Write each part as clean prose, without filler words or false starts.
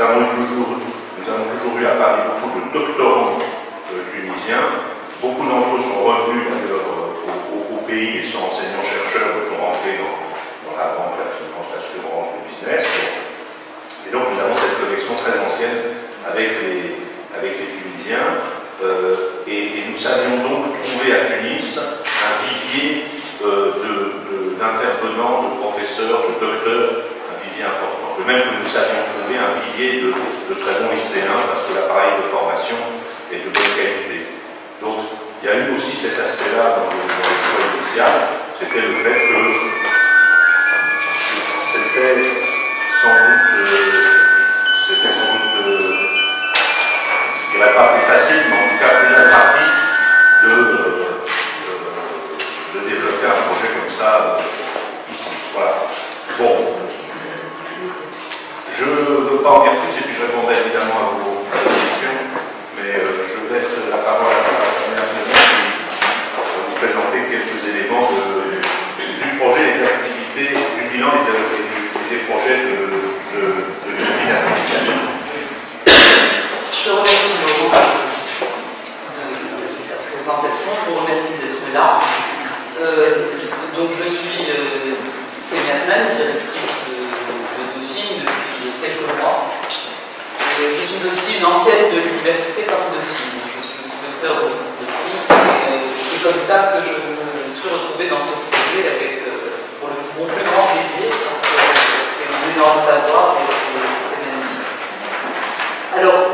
nous avons toujours eu à Paris beaucoup de doctorants tunisiens. Beaucoup d'entre eux sont revenus d'ailleurs au pays et sont enseignants-chercheurs ou sont rentrés dans la banque, la finance, l'assurance, le business. Et donc nous avons cette connexion très ancienne avec les Tunisiens. Et nous savions donc trouver à Tunis un vivier d'intervenants, de professeurs, de docteurs, un vivier important. De même que nous savions trouver un vivier de très bons lycéens, parce que l'appareil de formation est de bonne qualité. Donc, il y a eu aussi cet aspect-là dans le choix initial, c'était le fait que c'était sans doute, je dirais pas plus facile, mais en tout cas plus attractif de développer un projet comme ça ici. Voilà. Bon, je ne veux pas en dire plus et puis je répondrai évidemment à vos questions, mais je laisse la parole à Sylvia qui va vous présenter quelques éléments du projet et de l'activité, du bilan et des projets de financement. Je te remercie Laurent de ta présentation, je vous remercie d'être là. Donc je suis Célia Atman, directrice de film depuis quelques mois. Et je suis aussi une ancienne de l'université Paris Dauphine. Je suis aussi docteur de film et c'est comme ça que je me suis retrouvée dans ce projet avec mon plus grand plaisir parce que c'est un énorme savoir et c'est magnifique. Alors,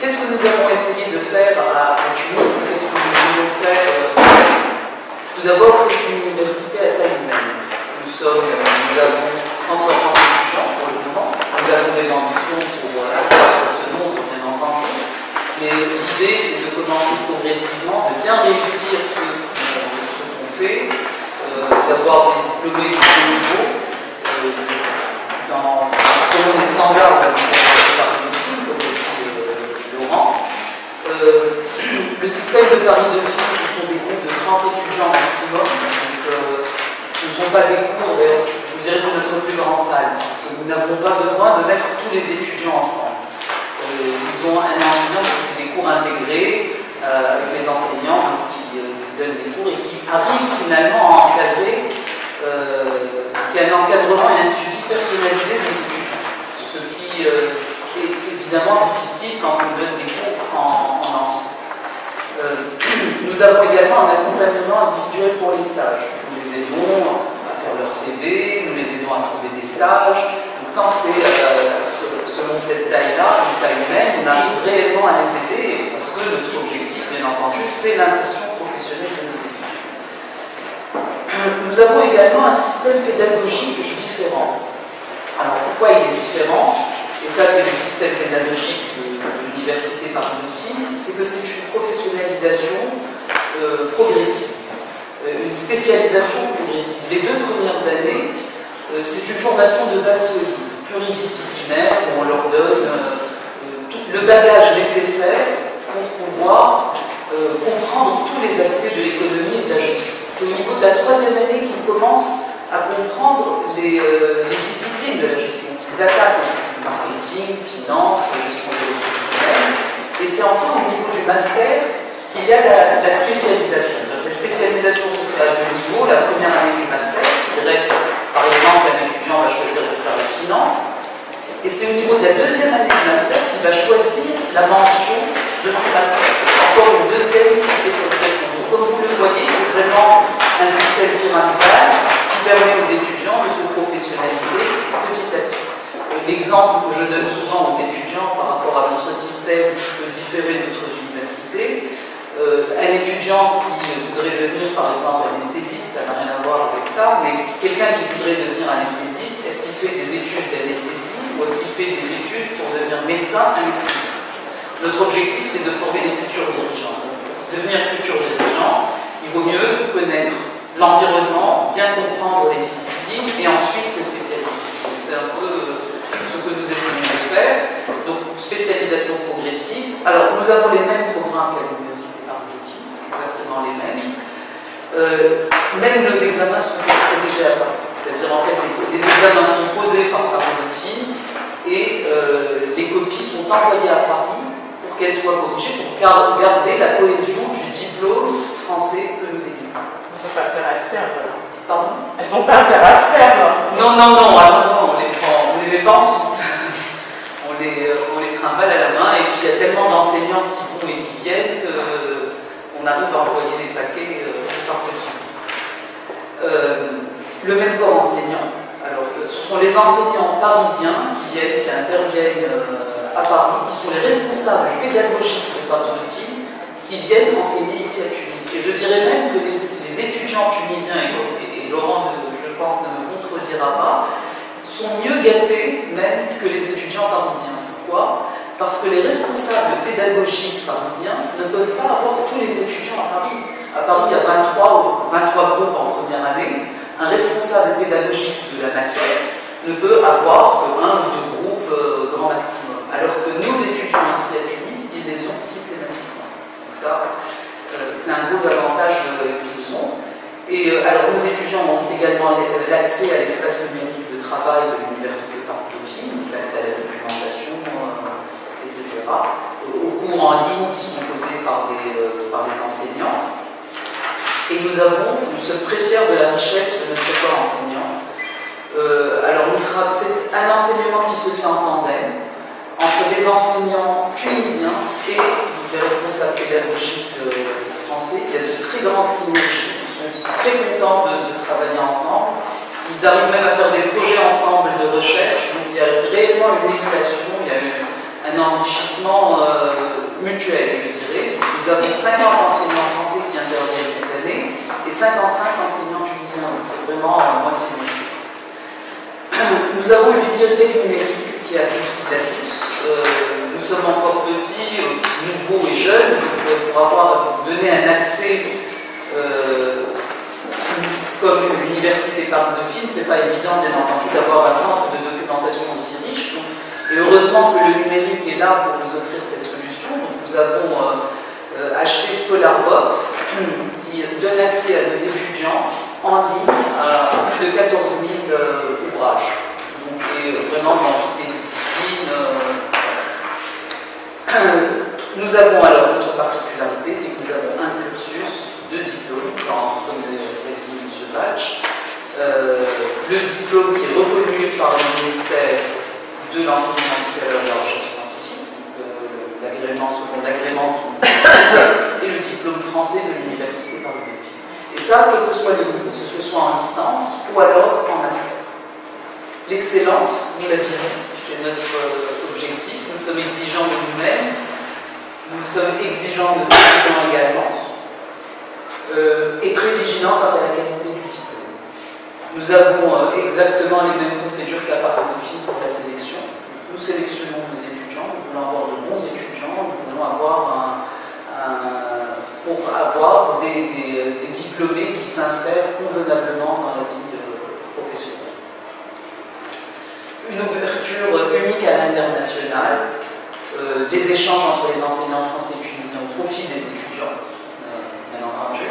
qu'est-ce que nous avons essayé de faire à Tunis? Qu'est-ce que nous voulons faire? Tout d'abord, c'est une université à taille humaine. Nous avons 160 étudiants pour le moment. Nous avons des ambitions pour accroître ce nombre, bien entendu. Mais l'idée, c'est de commencer progressivement, de bien réussir ce qu'on fait, d'avoir des diplômés de haut niveau, selon les standards de le système de Paris Dauphine, ce sont des groupes de 30 étudiants maximum. Donc, ce ne sont pas des cours, d'ailleurs, je vous dirais c'est notre plus grande salle, parce que nous n'avons pas besoin de mettre tous les étudiants ensemble. Ils ont un enseignant qui fait des cours intégrés, avec les enseignants qui donnent des cours et qui arrivent finalement à encadrer, qui a un encadrement et un suivi personnalisé des étudiants. Ce qui est évidemment difficile quand on donne des cours en amphi. Nous avons également un accompagnement individuel pour les stages. Nous les aidons à faire leur CV, nous les aidons à trouver des stages. Donc, tant que c'est selon cette taille-là, une taille humaine, on arrive réellement à les aider parce que notre objectif, bien entendu, c'est l'insertion professionnelle de nos étudiants. Nous avons également un système pédagogique différent. Alors, pourquoi il est différent? Et ça, c'est le système pédagogique de l'université Paris Dauphine, c'est que c'est une professionnalisation progressive, une spécialisation progressive. Les 2 premières années, c'est une formation de base solide, pluridisciplinaire, où on leur donne tout le bagage nécessaire pour pouvoir comprendre tous les aspects de l'économie et de la gestion. C'est au niveau de la 3e année qu'ils commencent à comprendre les disciplines de la gestion. Ils attaquent aussi marketing, finance, gestion des ressources humaines. Et c'est enfin au niveau du master qu'il y a la spécialisation. Donc, la spécialisation se fait à 2 niveaux. La première année du master, qui reste, par exemple, un étudiant va choisir de faire la finance. Et c'est au niveau de la 2e année du master qu'il va choisir la mention de son master. Encore une 2e spécialisation. Donc, comme vous le voyez, c'est vraiment un système pyramidal qui permet aux étudiants de se professionnaliser petit à petit. L'exemple que je donne souvent aux étudiants par rapport à notre système qui peut différer d'autres universités, un étudiant qui voudrait devenir par exemple anesthésiste, ça n'a rien à voir avec ça, mais quelqu'un qui voudrait devenir anesthésiste, est-ce qu'il fait des études d'anesthésie ou est-ce qu'il fait des études pour devenir médecin anesthésiste? Notre objectif, c'est de former des futurs dirigeants. Donc, pour devenir futur dirigeant, il vaut mieux connaître l'environnement, bien comprendre les disciplines et ensuite se spécialiser. C'est un peu ce que nous essayons de faire. Donc, spécialisation progressive. Alors, nous avons les mêmes programmes qu'à l'université Paris Dauphine, exactement les mêmes. Même nos examens sont corrigés à Paris. C'est-à-dire, en fait, les examens sont posés par Paris Dauphine et les copies sont envoyées à Paris pour qu'elles soient corrigées, pour garder la cohésion du diplôme français que nous délivrons. Elles n'ont pas intérêt à se perdre. Pardon? Elles n'ont pas intérêt à se perdre. Non, non, non, non, on les met pas ensuite. on les trimballe à la main, et puis il y a tellement d'enseignants qui vont et qui viennent qu'on arrive à envoyer les paquets par petits. Le même corps enseignant. Alors, ce sont les enseignants parisiens qui viennent, qui interviennent à Paris, qui sont les responsables pédagogiques de Paris Dauphine, qui viennent enseigner ici à Tunis. Et je dirais même que les étudiants tunisiens, et Laurent, je pense, ne me contredira pas, sont mieux gâtés même que les étudiants parisiens. Pourquoi? Parce que les responsables pédagogiques parisiens ne peuvent pas avoir tous les étudiants à Paris. À Paris, il y a 23 groupes en première année. Un responsable pédagogique de la matière ne peut avoir que 1 ou 2 groupes grand maximum. Alors que nos étudiants ici à Tunis, ils les ont systématiquement. Donc ça, c'est un gros avantage qu'ils ont. Et alors, nos étudiants ont également l'accès à l'espace numérique de travail de l'Université Paris Dauphine, l'accès à la documentation, etc. Aux cours en ligne qui sont posés par les enseignants. Et nous sommes très fiers de la richesse de notre corps enseignant. Alors, c'est un enseignement qui se fait en tandem entre des enseignants tunisiens et des responsables pédagogiques français. Il y a de très grandes synergies. Ils sont très contents de travailler ensemble. Ils arrivent même à faire des projets ensemble de recherche. Donc, il y a réellement une émulation, il y a un enrichissement mutuel, je dirais. Nous avons 50 enseignants français qui interviennent cette année et 55 enseignants tunisiens, donc c'est vraiment moitié-moitié. Nous avons une bibliothèque numérique qui est accessible à tous. Nous sommes encore petits, nouveaux et jeunes, donc pour avoir donné un accès comme l'Université Paris Dauphine, c'est pas évident, bien entendu, d'avoir un centre de documentation aussi riche. Donc, et heureusement que le numérique est là pour nous offrir cette solution. Donc, nous avons acheté ScholarBox, qui donne accès à nos étudiants en ligne à plus de 14 000 ouvrages. Donc, et vraiment dans toutes les disciplines. Nous avons alors notre particularité, c'est que nous avons un cursus de diplôme, comme l'a dit M. Bach. Le diplôme qui est reconnu par le ministère de l'enseignement supérieur et de la recherche scientifique, l'agrément selon l'agrément et le diplôme français de l'Université Paris Dauphine. Et ça, quel que soit le niveau, que ce soit en licence ou alors en master. L'excellence, nous la visons, c'est notre objectif. Nous sommes exigeants de nous-mêmes, nous sommes exigeants de nos étudiants également, et très vigilants quant à la qualité du diplôme. Nous avons exactement les mêmes procédures qu'à Paris Dauphine pour la sélection. Nous sélectionnons nos étudiants, nous voulons avoir de bons étudiants, nous voulons avoir des diplômés qui s'insèrent convenablement dans la vie professionnelle. Une ouverture unique à l'international, des échanges entre les enseignants français et tunisiens au profit des étudiants, bien entendu.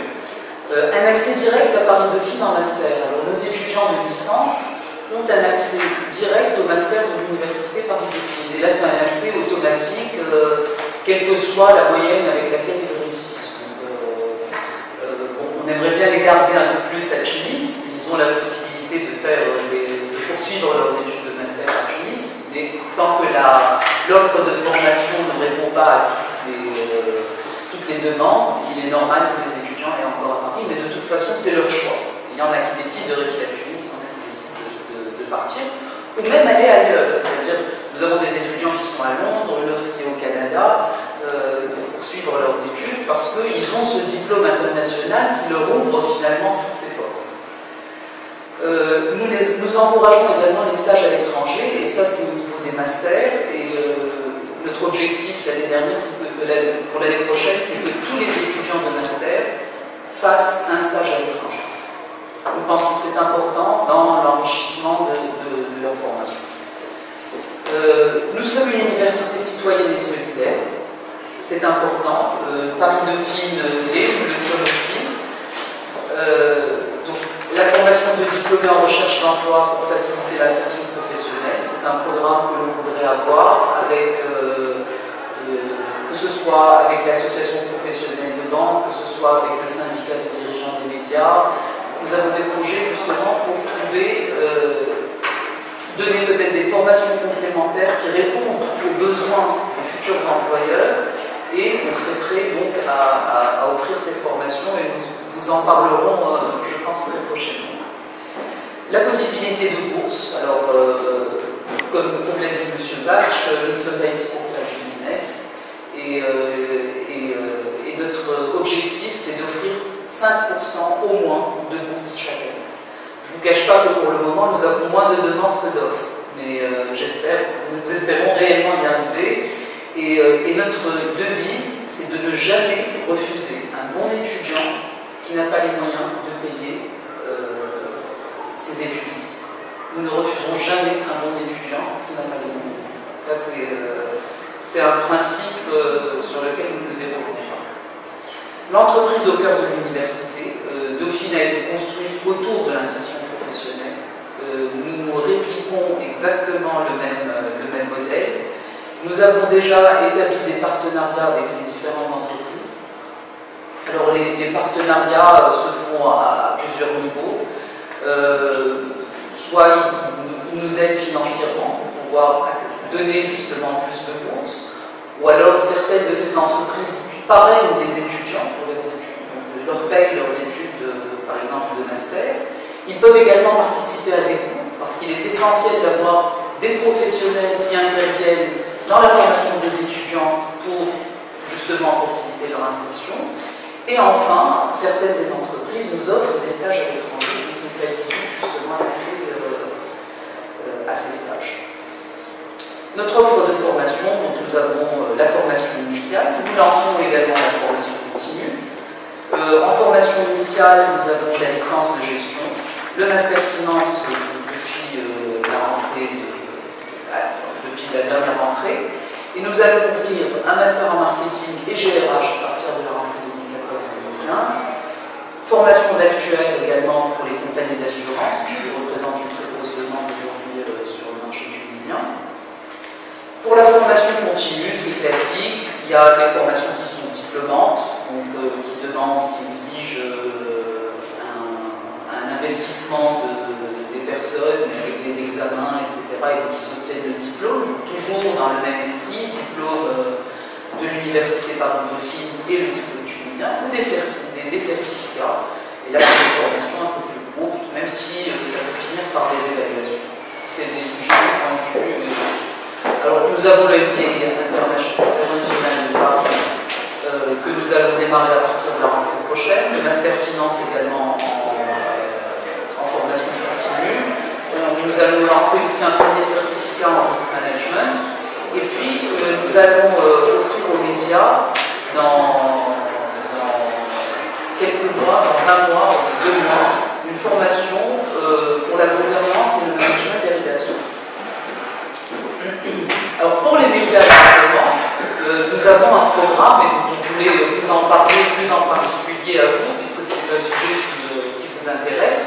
Un accès direct à Paris Dauphine en master. Alors, nos étudiants de licence ont un accès direct au master de l'Université Paris Dauphine. Et là, c'est un accès automatique, quelle que soit la moyenne avec laquelle ils réussissent. On aimerait bien les garder un peu plus à Tunis. Ils ont la possibilité de poursuivre leurs études de master à Tunis, mais tant que l'offre de formation ne répond pas à toutes les demandes, il est normal que les étudiants aient encore à Paris, mais de toute façon, c'est leur choix. Il y en a qui décident de rester à Tunis, il y en a qui décident de partir, ou même aller ailleurs. C'est-à-dire, nous avons des étudiants qui sont à Londres, une autre qui est au Canada, pour poursuivre leurs études, parce qu'ils ont ce diplôme international qui leur ouvre finalement toutes ces portes. Nous encourageons également les stages à l'étranger, et ça c'est au niveau des masters, et notre objectif l'année dernière, pour l'année prochaine, c'est que tous les étudiants de master fassent un stage à l'étranger. Nous pensons que c'est important dans l'enrichissement de leur formation. Nous sommes une université citoyenne et solidaire, c'est important. Paris Dauphine l'est, nous le sommes aussi. Donc, la formation de diplômés en recherche d'emploi pour faciliter l'insertion professionnelle, c'est un programme que l'on voudrait avoir avec, que ce soit avec l'association professionnelle de banque, que ce soit avec le syndicat des dirigeants des médias. Nous avons des projets justement pour trouver, donner peut-être des formations complémentaires qui répondent aux besoins des futurs employeurs, et on serait prêt donc à offrir cette formation, et nous vous en parlerons, je pense, très prochainement. La possibilité de bourse, alors comme l'a dit M. Bach, nous ne sommes pas ici pour faire du business, et notre objectif c'est d'offrir 5% au moins de bourse chaque année. Je ne vous cache pas que pour le moment nous avons moins de demandes que d'offres, mais nous espérons réellement y arriver, et notre devise c'est de ne jamais refuser un bon étudiant qui n'a pas les moyens de payer ses études ici. Nous ne refuserons jamais un bon étudiant parce qu'il n'a pas les moyens. Ça, c'est un principe sur lequel nous ne dérogerons pas. L'entreprise au cœur de l'université, Dauphine a été construite autour de l'insertion professionnelle. Nous répliquons exactement le même modèle. Nous avons déjà établi des partenariats avec ces différentes entreprises. Alors les partenariats se font à plusieurs niveaux. Soit ils nous aident financièrement pour pouvoir donner justement plus de bourses, ou alors certaines de ces entreprises parrainent les étudiants pour leurs études, donc leur payent leurs études, par exemple de master. Ils peuvent également participer à des cours, parce qu'il est essentiel d'avoir des professionnels qui interviennent dans la formation des étudiants pour justement faciliter leur insertion. Et enfin, certaines des entreprises nous offrent des stages à l'étranger qui nous facilitent justement l'accès à ces stages. Notre offre de formation, donc nous avons la formation initiale, nous lançons également la formation continue. En formation initiale, nous avons la licence de gestion, le master finance depuis la dernière rentrée, et nous allons ouvrir un master en marketing et GRH à partir de la rentrée 2014-2015. Formation d'actuaire également pour les compagnies d'assurance, qui représentent une très grosse demande aujourd'hui sur le marché tunisien. Pour la formation continue, c'est classique. Il y a les formations qui sont diplômantes, donc qui demandent, qui exigent un investissement des personnes avec des examens, etc. Et donc ils obtiennent le diplôme, toujours dans le même esprit, diplôme de l'université Dauphine et le diplôme tunisien, ou des certificats. Et là, c'est une formation un peu plus courte, même si ça peut finir par des évaluations. C'est des sujets pointus. Alors, nous avons le MBA international de Paris, que nous allons démarrer à partir de la rentrée prochaine, le Master Finance également en formation continue. Nous allons lancer aussi un premier certificat en risk management, et puis nous allons offrir aux médias dans quelques mois, dans 1 mois, 2 mois, une formation pour la gouvernance et le management des rédactions. Alors pour les médias, justement, nous avons un programme, et on voulait vous en parler plus en particulier à vous, puisque c'est un sujet qui vous intéresse.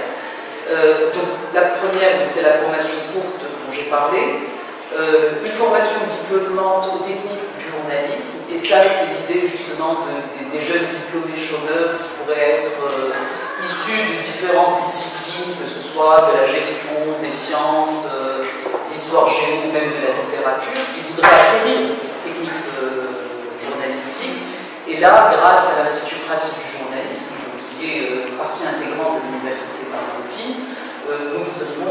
Donc la première, c'est la formation courte dont j'ai parlé. Une formation diplômante aux techniques du journalisme, et ça c'est l'idée justement des jeunes diplômés chômeurs qui pourraient être issus de différentes disciplines, que ce soit de la gestion, des sciences, d'histoire géo, ou même de la littérature, qui voudraient acquérir des techniques journalistiques. Et là, grâce à l'Institut pratique du journalisme, qui est partie intégrante de l'université Dauphine, nous voudrions